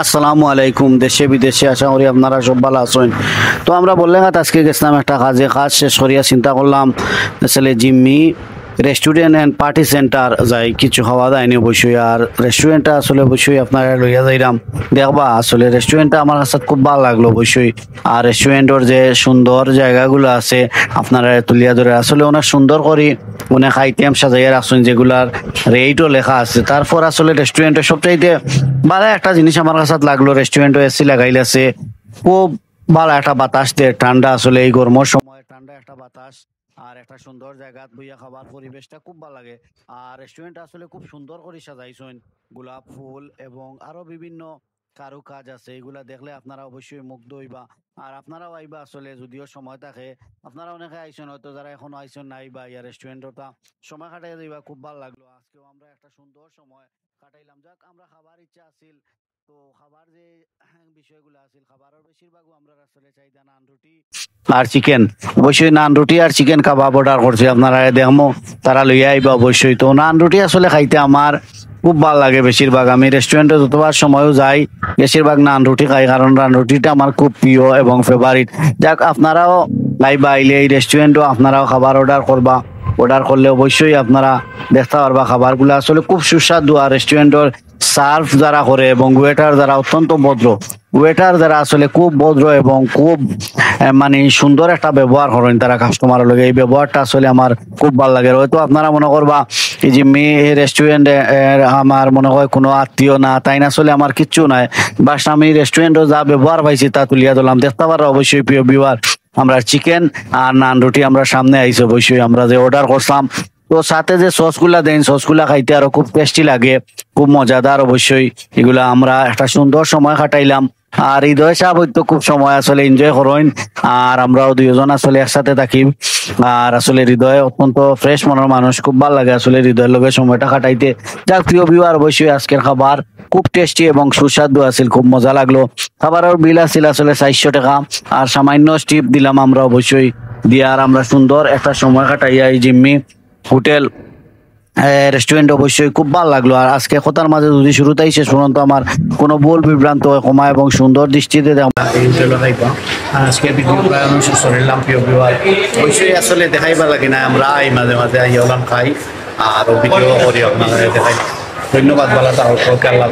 আসসালামু আলাইকুম। দেশে বিদেশে আশা করি আপনারা সব ভালো আছেন। তো আমরা বললাম আজকে গেছিলাম একটা কাজ শেষ করিয়া চিন্তা করলাম আসলে জিম্মি রেস্টুরেন্ট অ্যান্ড পার্টি সেন্টার যাই কিছু খাওয়া দায়নি অবশ্যই। আর রেস্টুরেন্টটা আসলে অবশ্যই আপনারা লইয়া যাইলাম দেখবা। আসলে রেস্টুরেন্টটা আমার কাছে খুব ভালো লাগলো অবশ্যই। আর রেস্টুরেন্টের যে সুন্দর জায়গাগুলো আছে আপনারা তুলিয়া ধরে আসলে অনেক সুন্দর করে অনেক আইটেম সাজাইয়া রাখছেন যেগুলার রেটও লেখা আছে। তারপর আসলে রেস্টুরেন্টের সবচাইতে ভালো একটা জিনিস আমার কাছে লাগলো, রেস্টুরেন্টে এসি লাগাইলাছে, খুব ভালো একটা বাতাস দেয় ঠান্ডা। আসলে এই গরমের সময় ঠান্ডা একটা বাতাস আর একটা সুন্দর জায়গা বইয়া খাবার পরিবেশটা খুব ভালো লাগে। আর রেস্টুরেন্টটা আসলে খুব সুন্দর করে সাজাইছেন, গোলাপ ফুল এবং আরো বিভিন্ন কারু কাজ আছে, এগুলা দেখলে আপনারা অবশ্যই মুগ্ধ হইবা। আর আপনারাও আইবা আসলে যদিও সময় থাকে, আপনারা অনেকে আইসেন হয়তো যারা এখনো আইসেন নাই বা ইয়া রেস্টুরেন্টটা সময় কাটাই যাইবা, খুব ভালো লাগলো। আজকেও আমরা একটা সুন্দর সময় কাটাইলাম। যাক, আমরা খাবার ইচ্ছা আছিল, তো খাবার যে বিষয়গুলো আছিল খাবারের বেশিরভাগও আমরা আসলে চাইদা নান রুটি আর চিকেন, অবশ্যই নান রুটি আর চিকেন কাবাব অর্ডার করছি। আপনারা দেখমো তারা লইয়া আইবা অবশ্যই। তো নান রুটি আসলে খাইতে আমার খুব ভালো লাগে। বেশিরভাগ আমি রেস্টুরেন্টে যতবার সময়ও যাই বেশিরভাগ নান রুটি খাই, কারণ নান রুটিটা আমার খুব প্রিয় এবং ফেভারিট। যাক, আপনারাও আইবা, আইলে এই রেস্টুরেন্টও আপনারাও খাবার অর্ডার করবা। অর্ডার করলে অবশ্যই আপনারা দেখতে পারবা খাবারগুলো আসলে খুব সুস্বাদু। আর রেস্টুরেন্টের সার্ভ যারা করে এবং ওয়েটার যারা অত্যন্ত ভদ্র, ওয়েটার যারা আসলে খুব ভদ্র এবং খুব মানে সুন্দর একটা ব্যবহার করেন তারা কাস্টমারের লগে, এই ব্যবহারটা আসলে আমার খুব ভালো লাগে। হয়তো আপনারা মনে করবা এই যে মেয়ে রেস্টুরেন্ট আমার মনে হয় কোনো আত্মীয় না, তাই না, আসলে আমার কিচ্ছু নাই। বাস আমি রেস্টুরেন্টে যা ব্যবহার পাইছি তা তুলিয়া দিলাম। দেখতে পারো অবশ্যই প্রিয় বিবার, আমরা চিকেন আর নান রুটি আমরা সামনে আইছি অবশ্যই। আমরা যে অর্ডার করলাম, তো সাথে যে সসগুলা দেন সসগুলা খাইতে আরো খুব টেস্টি লাগে, খুব মজাদার অবশ্যই। এগুলা আমরা একটা সুন্দর সময় কাটাইলাম। আর হৃদয় সাহেব হয়তো খুব সময় আসলে এনজয় করেন, আর আমরাও দুইজন আসলে একসাথে থাকি। আর আসলে হৃদয় অত্যন্ত ফ্রেশ মনের মানুষ, খুব ভালো লাগে আসলে হৃদয়ের লগে সময়টা কাটাইতে। যাক প্রিয় ভিউয়ার, অবশ্যই আজকের খাবার খুব টেস্টি এবং সুস্বাদু আছিল, খুব মজা লাগলো। খাবারের বিল আছিল আসলে 400 টাকা, আর সামান্য স্টিপ দিলাম আমরা অবশ্যই দিয়ে। আর আমরা সুন্দর একটা সময় কাটাইয়া এই জিম্মি হোটেল রেস্টুরেন্ট অবশ্যই খুব ভালো লাগলো। আর আজকে কথার মাঝে যদি শুরুতেই শেষ পর্যন্ত আমার কোনো ভুল বিভ্রান্ত হয় ক্ষমা এবং সুন্দর দৃষ্টিতে আজকে ভিডিও প্রায় আমি শেষ করলাম। প্রিয় ভিউয়ার, অবশ্যই আসলে দেখাইবা লাগে না, আমরা এই মাঝে মাঝে আইয়া খাই আর ভিডিও করি আপনারা দেখাই। ধন্যবাদ, ভালো থাকুন, আল্লাহ।